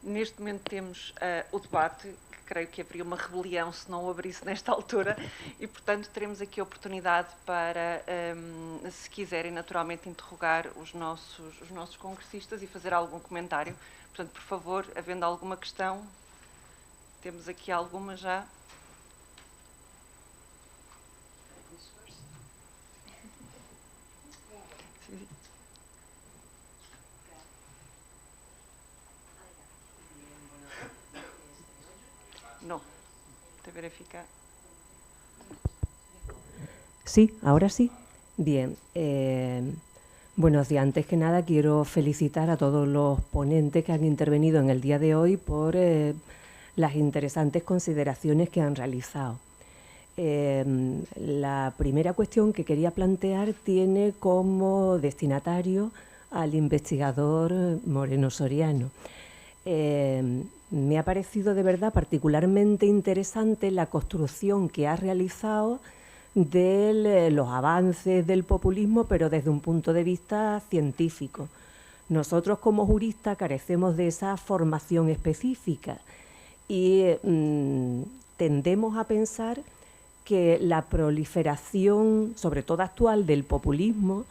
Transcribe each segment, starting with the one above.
Neste momento temos o debate, que creio que haveria uma rebelião se não o abrisse nesta altura, e, portanto, teremos aqui a oportunidade para, se quiserem, naturalmente, interrogar os nossos congressistas e fazer algum comentário. Portanto, por favor, havendo alguma questão, temos aqui alguma já. No, te verifica. Sí, ahora sí. Bien. Buenos días. Antes que nada quiero felicitar a todos los ponentes que han intervenido en el día de hoy por las interesantes consideraciones que han realizado. La primera cuestión que quería plantear tiene como destinatario al investigador Moreno Soriano. Me ha parecido de verdad particularmente interesante la construcción que ha realizado de los avances del populismo, pero desde un punto de vista científico. Nosotros como juristas carecemos de esa formación específica y tendemos a pensar que la proliferación, sobre todo actual, del populismo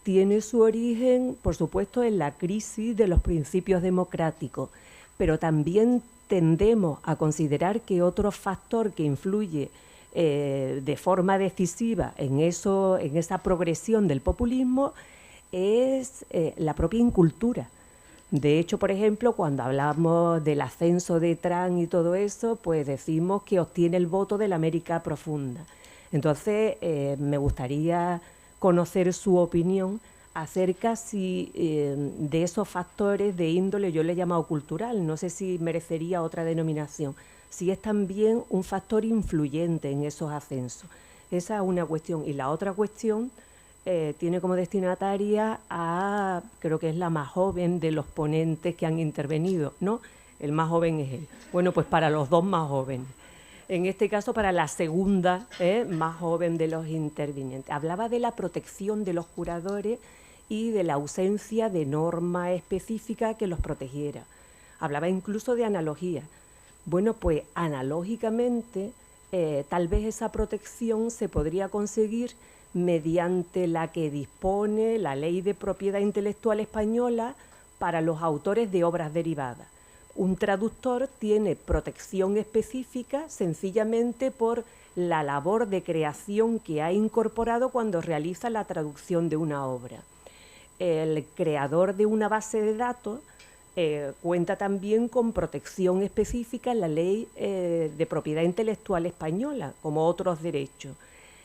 tiene su origen, por supuesto, en la crisis de los principios democráticos, pero también tendemos a considerar que otro factor que influye de forma decisiva en esa progresión del populismo es la propia incultura. De hecho, por ejemplo, cuando hablamos del ascenso de Trump y todo eso, pues decimos que obtiene el voto de la América profunda. Entonces, me gustaría conocer su opinión acerca de esos factores de índole, yo le he llamado cultural, no sé si merecería otra denominación, si es también un factor influyente en esos ascensos. Esa es una cuestión. Y la otra cuestión tiene como destinataria a, creo que es la más joven de los ponentes que han intervenido, ¿no? El más joven es él. Bueno, pues para los dos más jóvenes. En este caso, para la segunda más joven de los intervinientes. Hablaba de la protección de los curadores y de la ausencia de norma específica que los protegiera. Hablaba incluso de analogía. Bueno, pues analógicamente, tal vez esa protección se podría conseguir mediante la que dispone la Ley de Propiedad Intelectual Española para los autores de obras derivadas. Un traductor tiene protección específica sencillamente por la labor de creación que ha incorporado cuando realiza la traducción de una obra. El creador de una base de datos cuenta también con protección específica en la Ley de Propiedad Intelectual Española, como otros derechos.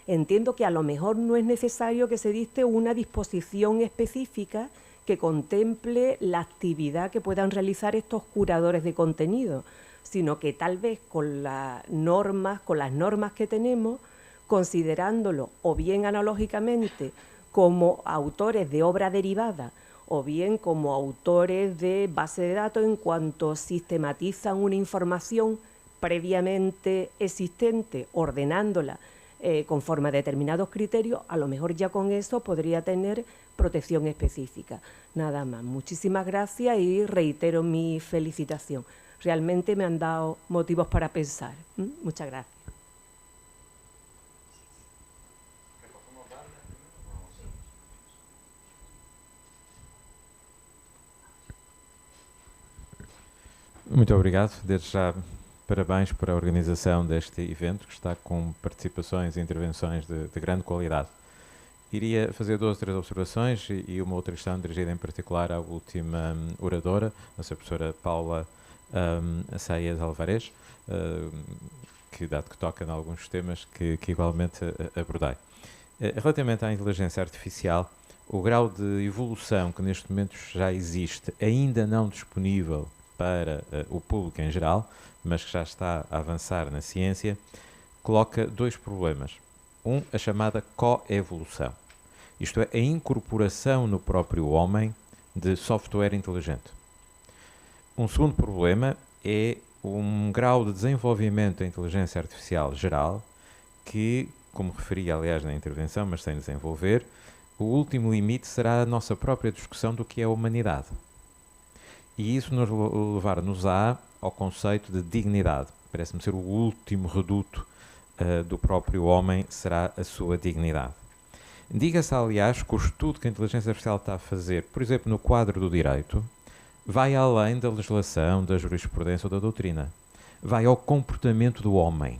Entiendo que a lo mejor no es necesario que se dicte una disposición específica que contemple la actividad que puedan realizar estos curadores de contenido, sino que tal vez con las normas que tenemos, considerándolo o bien analógicamente como autores de obra derivada o bien como autores de base de datos en cuanto sistematizan una información previamente existente, ordenándola conforme a determinados criterios, a lo mejor ya con eso podría tener protección específica. Nada más. Muchísimas gracias y reitero mi felicitación. Realmente me han dado motivos para pensar. Muchas gracias. Muito obrigado. Desde já, parabéns para a organização deste evento, que está com participações e intervenções de grande qualidade. Iria fazer 2 ou 3 observações e uma outra questão dirigida em particular à última oradora, a professora Paula Saez Alvarez, que dado que toca em alguns temas que igualmente abordei. Relativamente à inteligência artificial, o grau de evolução que neste momento já existe, ainda não disponível para o público em geral, mas que já está a avançar na ciência, coloca 2 problemas. A chamada coevolução, isto é, a incorporação no próprio homem de software inteligente. Um segundo problema é um grau de desenvolvimento da inteligência artificial geral que, como referi aliás na intervenção, mas sem desenvolver, o último limite será a nossa própria discussão do que é a humanidade. E isso nos levar-nos-á ao conceito de dignidade. Parece-me ser o último reduto do próprio homem, será a sua dignidade. Diga-se, aliás, que o estudo que a inteligência artificial está a fazer, por exemplo, no quadro do direito, vai além da legislação, da jurisprudência ou da doutrina. Vai ao comportamento do homem.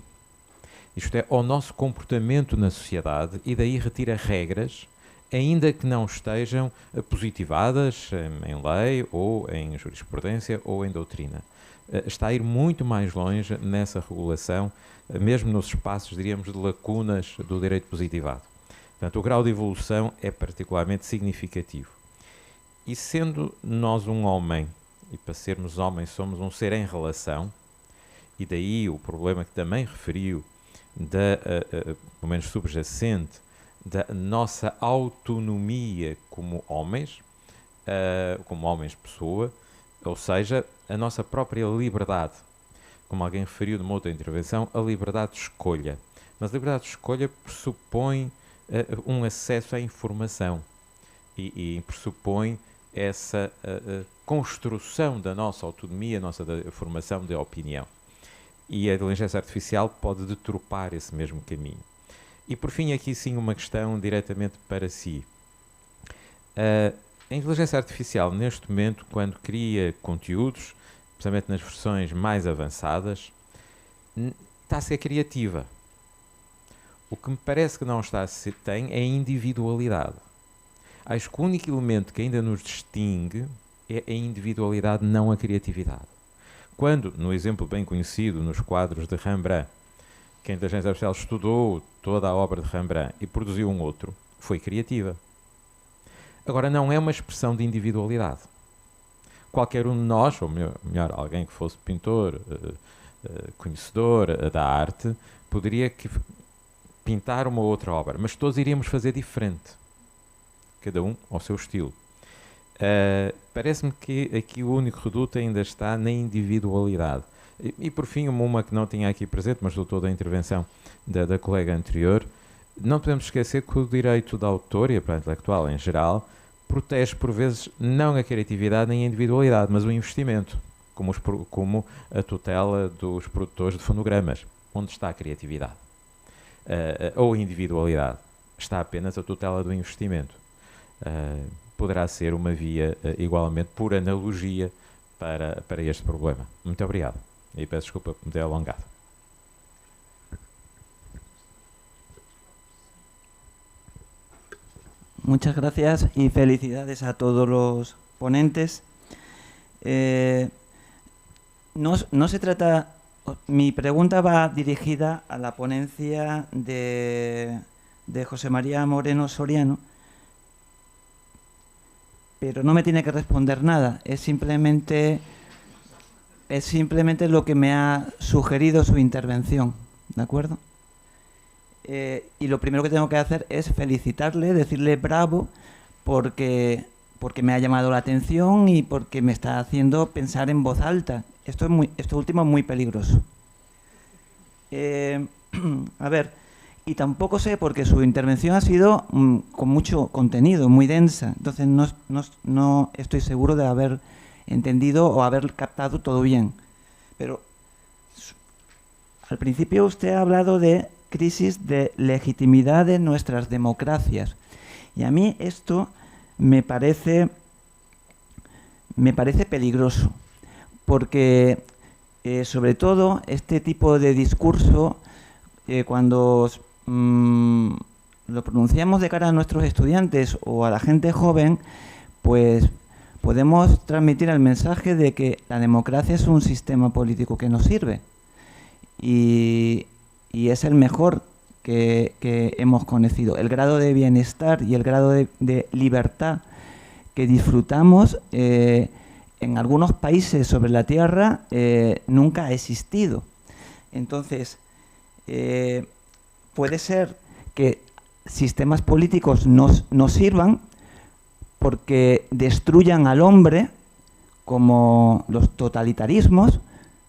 Isto é, ao nosso comportamento na sociedade, e daí retira regras, ainda que não estejam positivadas em lei, ou em jurisprudência, ou em doutrina. Está a ir muito mais longe nessa regulação, mesmo nos espaços, diríamos, de lacunas do direito positivado. Portanto, o grau de evolução é particularmente significativo. E sendo nós um homem, e para sermos homens somos um ser em relação, e daí o problema que também referiu, pelo menos subjacente, da nossa autonomia como homens pessoa, ou seja, a nossa própria liberdade. Como alguém referiu numa outra intervenção, a liberdade de escolha. Mas a liberdade de escolha pressupõe um acesso à informação e pressupõe essa construção da nossa autonomia, nossa formação de opinião. E a inteligência artificial pode deturpar esse mesmo caminho. E por fim, aqui sim uma questão diretamente para si. A inteligência artificial, neste momento, quando cria conteúdos, especialmente nas versões mais avançadas, está a ser criativa. O que me parece que não está a ser, tem é a individualidade. Acho que o único elemento que ainda nos distingue é a individualidade, não a criatividade. Quando, no exemplo bem conhecido nos quadros de Rembrandt, que a inteligência artificial estudou toda a obra de Rembrandt e produziu um outro, foi criativa. Agora, não é uma expressão de individualidade. Qualquer um de nós, ou melhor, alguém que fosse pintor, conhecedor da arte, poderia pintar uma outra obra, mas todos iríamos fazer diferente. Cada um ao seu estilo. Parece-me que aqui o único reduto ainda está na individualidade. E por fim, uma que não tinha aqui presente, mas do toda a intervenção da colega anterior, não podemos esquecer que o direito de autor e a propriedade intelectual em geral protege por vezes não a criatividade nem a individualidade, mas o investimento, como a tutela dos produtores de fonogramas. Onde está a criatividade? Ou a individualidade? Está apenas a tutela do investimento. Poderá ser uma via, igualmente, por analogia, para este problema. Muito obrigado. E peço desculpa por me ter alongado. Muchas gracias y felicidades a todos los ponentes. No se trata... Mi pregunta va dirigida a la ponencia de José María Moreno Soriano, pero no me tiene que responder nada. Es simplemente lo que me ha sugerido su intervención, ¿de acuerdo? Y lo primero que tengo que hacer es felicitarle, decirle bravo, porque me ha llamado la atención y porque me está haciendo pensar en voz alta. Esto último es muy peligroso. A ver, y tampoco sé, porque su intervención ha sido con mucho contenido, muy densa. Entonces no estoy seguro de haber entendido o haber captado todo bien. Pero al principio usted ha hablado de crisis de legitimidad de nuestras democracias. Y a mí esto me parece peligroso, porque sobre todo este tipo de discurso, cuando lo pronunciamos de cara a nuestros estudiantes o a la gente joven, pues podemos transmitir el mensaje de que la democracia es un sistema político que nos sirve y es el mejor que hemos conocido. El grado de bienestar y el grado de libertad que disfrutamos en algunos países sobre la Tierra nunca ha existido. Entonces, puede ser que sistemas políticos nos sirvan porque destruyan al hombre, como los totalitarismos,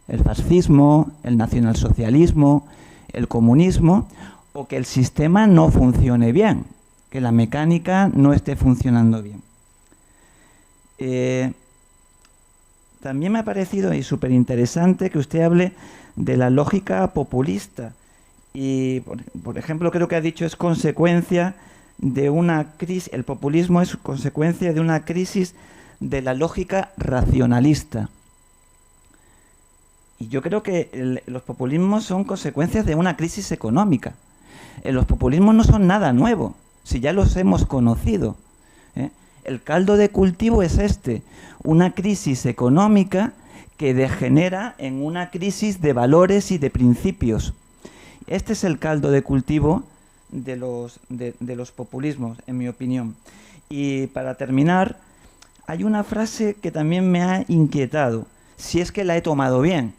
el fascismo, el nacionalsocialismo, el comunismo, o que el sistema no funcione bien, que la mecánica no esté funcionando bien. también me ha parecido y súper interesante que usted hable de la lógica populista. Y, por ejemplo, creo que ha dicho es consecuencia de una crisis, el populismo es consecuencia de una crisis de la lógica racionalista. Y yo creo que los populismos son consecuencias de una crisis económica. Los populismos no son nada nuevo, si ya los hemos conocido. El caldo de cultivo es una crisis económica que degenera en una crisis de valores y de principios. Este es el caldo de cultivo de los populismos, en mi opinión. Y para terminar, hay una frase que también me ha inquietado, si es que la he tomado bien.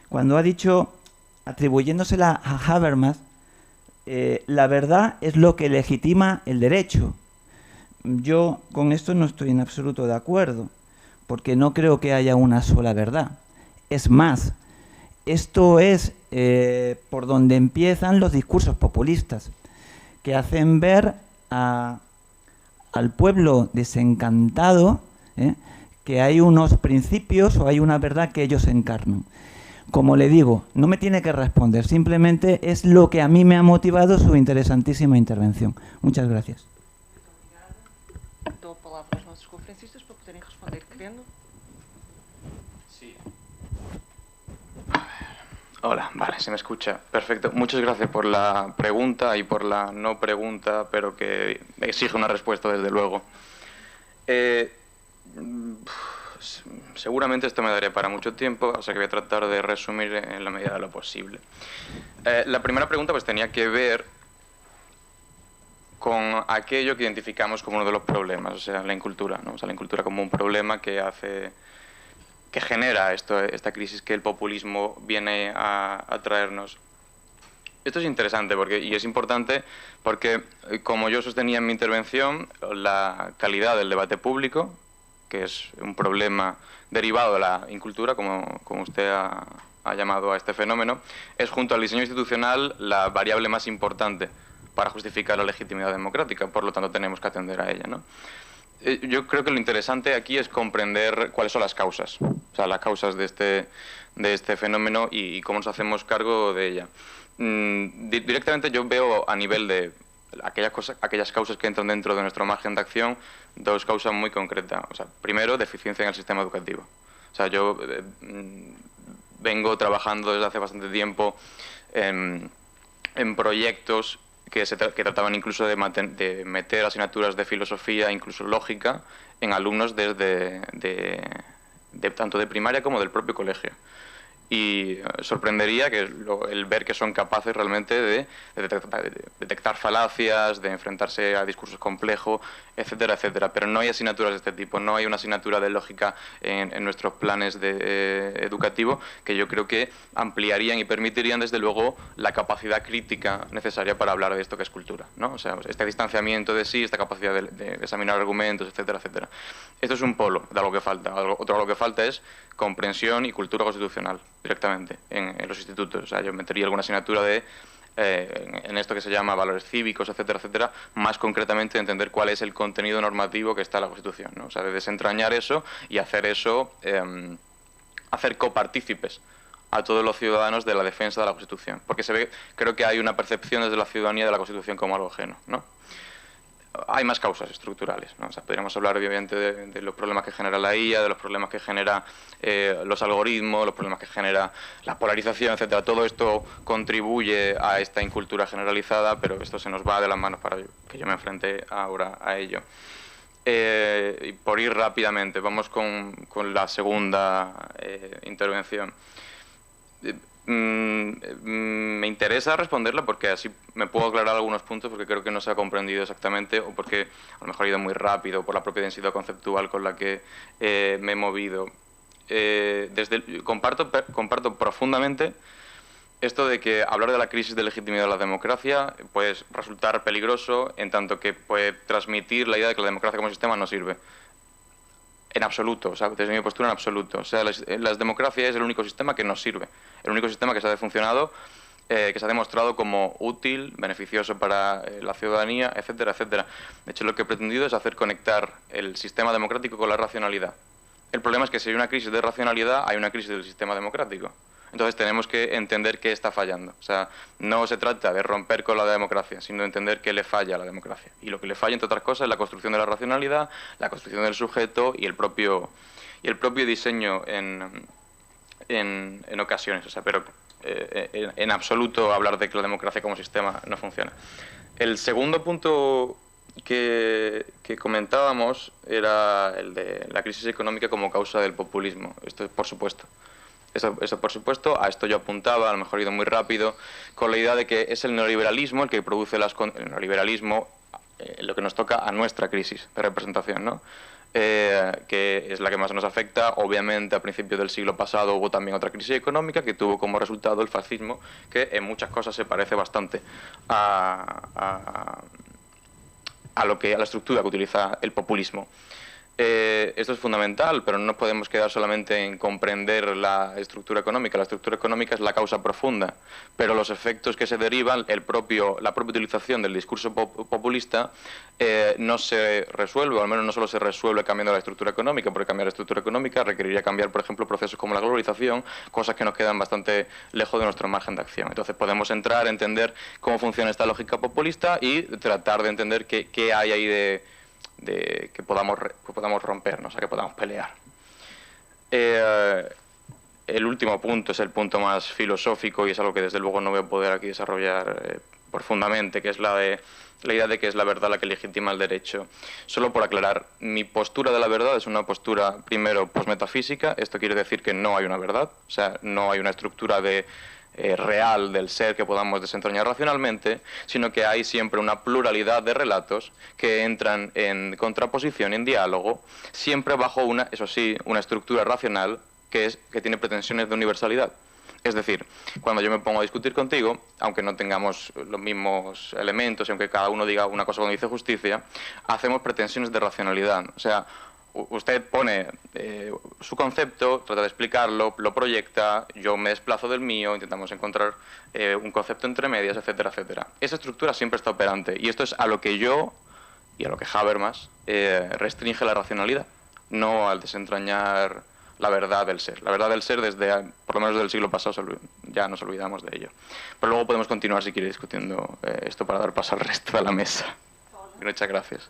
Cuando ha dicho, atribuyéndosela a Habermas, la verdad es lo que legitima el derecho. Yo con esto no estoy en absoluto de acuerdo, porque no creo que haya una sola verdad. Es más, esto es por donde empiezan los discursos populistas, que hacen ver al pueblo desencantado que hay unos principios o hay una verdad que ellos encarnan. Como le digo, no me tiene que responder, simplemente es lo que a mí me ha motivado su interesantísima intervención. Muchas gracias. Dou a palavra aos nossos conferencistas para poderem responder, querendo. Sí. Hola, vale, se me escucha. Perfecto. Muchas gracias por la pregunta y por la no pregunta, pero que exige una respuesta, desde luego. Seguramente esto me daría para mucho tiempo, o sea que voy a tratar de resumir en la medida de lo posible. La primera pregunta pues tenía que ver con aquello que identificamos como uno de los problemas, o sea, la incultura, ¿no? O sea, la incultura como un problema que genera esta crisis que el populismo viene a traernos. Esto es interesante y es importante porque, como yo sostenía en mi intervención, la calidad del debate público, que es un problema derivado de la incultura, como usted ha llamado a este fenómeno, es, junto al diseño institucional, la variable más importante para justificar la legitimidad democrática. Por lo tanto, tenemos que atender a ella, ¿no? Yo creo que lo interesante aquí es comprender cuáles son las causas, o sea, las causas de este fenómeno y cómo nos hacemos cargo de ella. Directamente yo veo, a nivel de aquellas causas que entran dentro de nuestro margen de acción, dos causas muy concretas. O sea, primero, deficiencia en el sistema educativo. O sea, yo vengo trabajando desde hace bastante tiempo en proyectos que trataban incluso de meter asignaturas de filosofía, incluso lógica, en alumnos tanto de primaria como del propio colegio. Y sorprendería el ver que son capaces realmente de detectar falacias, de enfrentarse a discursos complejos, etcétera, etcétera. Pero no hay asignaturas de este tipo, no hay una asignatura de lógica en nuestros planes educativos que yo creo que ampliarían y permitirían, desde luego, la capacidad crítica necesaria para hablar de esto que es cultura, ¿no? O sea, este distanciamiento de sí, esta capacidad de examinar argumentos, etcétera, etcétera. Esto es un polo de algo que falta. Otro algo que falta es comprensión y cultura constitucional, directamente, en los institutos. O sea, yo metería alguna asignatura en esto que se llama valores cívicos, etcétera, etcétera, más concretamente entender cuál es el contenido normativo que está en la Constitución, ¿no? O sea, de desentrañar eso y hacer eso, hacer copartícipes a todos los ciudadanos de la defensa de la Constitución. Porque creo que hay una percepción desde la ciudadanía de la Constitución como algo ajeno, ¿no? Hay más causas estructurales, ¿no? O sea, podríamos hablar obviamente de los problemas que genera la IA, de los problemas que genera los algoritmos, los problemas que genera la polarización, etcétera. Todo esto contribuye a esta incultura generalizada, pero esto se nos va de las manos para que yo me enfrente ahora a ello. Y por ir rápidamente, vamos con la segunda intervención. Me interesa responderla porque así me puedo aclarar algunos puntos, porque creo que no se ha comprendido exactamente, o porque a lo mejor he ido muy rápido por la propia densidad conceptual con la que me he movido. Comparto profundamente esto de que hablar de la crisis de legitimidad de la democracia puede resultar peligroso, en tanto que puede transmitir la idea de que la democracia como sistema no sirve. En absoluto, o sea, desde mi postura, en absoluto. O sea, la democracia es el único sistema que nos sirve, el único sistema que se ha funcionado, que se ha demostrado como útil, beneficioso para la ciudadanía, etcétera, etcétera. De hecho, lo que he pretendido es hacer conectar el sistema democrático con la racionalidad. El problema es que si hay una crisis de racionalidad, hay una crisis del sistema democrático. Entonces tenemos que entender qué está fallando. O sea, no se trata de romper con la democracia, sino de entender qué le falla a la democracia. Y lo que le falla, entre otras cosas, es la construcción de la racionalidad, la construcción del sujeto y el propio diseño en ocasiones. O sea, pero en absoluto hablar de que la democracia como sistema no funciona. El segundo punto que comentábamos era el de la crisis económica como causa del populismo. Esto por supuesto. Eso por supuesto, a esto yo apuntaba, a lo mejor he ido muy rápido, con la idea de que es el neoliberalismo el que produce el neoliberalismo, lo que nos toca a nuestra crisis de representación, ¿no? Que es la que más nos afecta. Obviamente, a principios del siglo pasado hubo también otra crisis económica que tuvo como resultado el fascismo, que en muchas cosas se parece bastante a la estructura que utiliza el populismo. Esto es fundamental, pero no nos podemos quedar solamente en comprender la estructura económica. La estructura económica es la causa profunda, pero los efectos que se derivan, la propia utilización del discurso populista no se resuelve, o al menos no solo se resuelve cambiando la estructura económica, porque cambiar la estructura económica requeriría cambiar, por ejemplo, procesos como la globalización, cosas que nos quedan bastante lejos de nuestro margen de acción. Entonces podemos entrar a entender cómo funciona esta lógica populista y tratar de entender qué hay ahí de que podamos rompernos, que podamos pelear. El último punto es el punto más filosófico y es algo que desde luego no voy a poder aquí desarrollar profundamente, que es la idea de que es la verdad la que legitima el derecho. Solo por aclarar, mi postura de la verdad es una postura, primero, posmetafísica. Esto quiere decir que no hay una verdad, o sea, no hay una estructura real del ser que podamos desentrañar racionalmente, sino que hay siempre una pluralidad de relatos que entran en contraposición, en diálogo, siempre bajo una estructura racional que tiene pretensiones de universalidad. Es decir, cuando yo me pongo a discutir contigo, aunque no tengamos los mismos elementos y aunque cada uno diga una cosa cuando dice justicia, hacemos pretensiones de racionalidad. O sea, usted pone su concepto, trata de explicarlo, lo proyecta, yo me desplazo del mío, intentamos encontrar un concepto entre medias, etcétera, etcétera. Esa estructura siempre está operante y esto es a lo que yo y a lo que Habermas restringe la racionalidad, no al desentrañar la verdad del ser. La verdad del ser por lo menos desde el siglo pasado ya nos olvidamos de ello. Pero luego podemos continuar si quiere discutiendo esto para dar paso al resto de la mesa. Muchas gracias.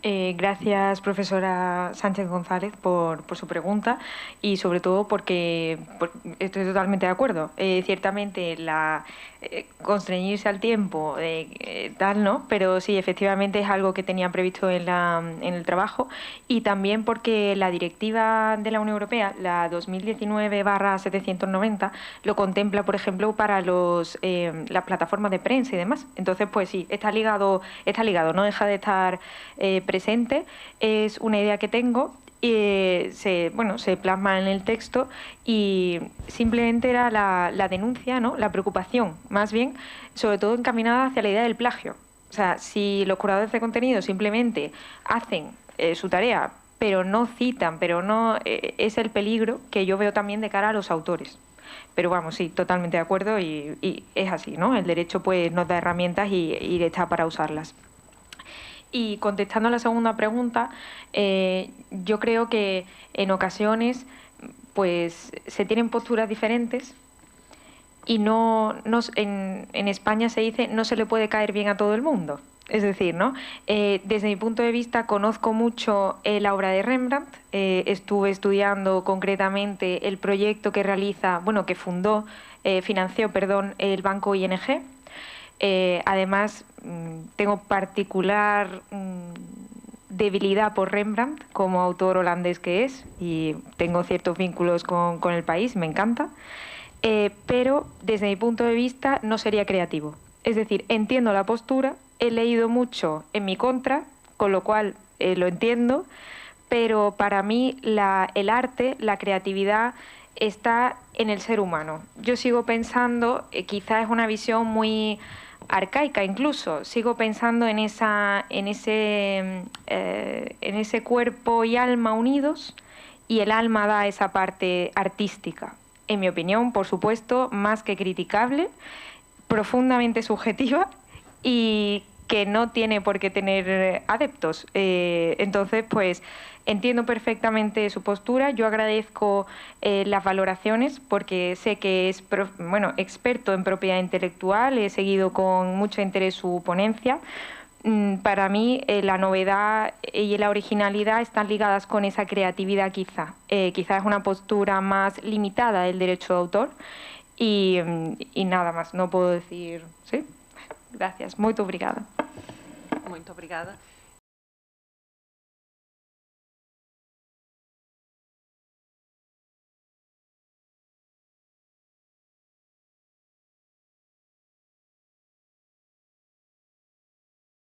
Gracias, profesora Sánchez González, por su pregunta y sobre todo porque estoy totalmente de acuerdo. Ciertamente constreñirse al tiempo, tal, ¿no? Pero sí, efectivamente es algo que tenía previsto en el trabajo y también porque la directiva de la Unión Europea, la 2019/790, lo contempla, por ejemplo, para las plataformas de prensa y demás. Entonces, pues sí, está ligado, no deja de estar presente, es una idea que tengo y se plasma en el texto y simplemente era la denuncia, ¿no? La preocupación, más bien, sobre todo encaminada hacia la idea del plagio. O sea, si los curadores de contenido simplemente hacen su tarea, pero no citan, pero no es el peligro que yo veo también de cara a los autores. Pero vamos, sí, totalmente de acuerdo y es así, ¿no? El derecho pues nos da herramientas y está para usarlas. Y contestando a la segunda pregunta, yo creo que en ocasiones pues se tienen posturas diferentes y en España se dice no se le puede caer bien a todo el mundo. Es decir, ¿no? Desde mi punto de vista conozco mucho la obra de Rembrandt, estuve estudiando concretamente el proyecto que financió el banco ING. Además, tengo particular debilidad por Rembrandt como autor holandés que es y tengo ciertos vínculos con el país, me encanta, pero desde mi punto de vista no sería creativo. Es decir, entiendo la postura, he leído mucho en mi contra, con lo cual lo entiendo, pero para mí el arte, la creatividad está en el ser humano. Yo sigo pensando, quizás es una visión muy arcaica incluso, sigo pensando en ese cuerpo y alma unidos y el alma da esa parte artística. En mi opinión, por supuesto, más que criticable, profundamente subjetiva y que no tiene por qué tener adeptos. Entonces, pues entiendo perfectamente su postura. Yo agradezco las valoraciones porque sé que es experto en propiedad intelectual. He seguido con mucho interés su ponencia. Para mí la novedad y la originalidad están ligadas con esa creatividad quizá. Quizá es una postura más limitada del derecho de autor y nada más, no puedo decir... ¿Sí? Gracias, muito obrigada. Muito obrigada.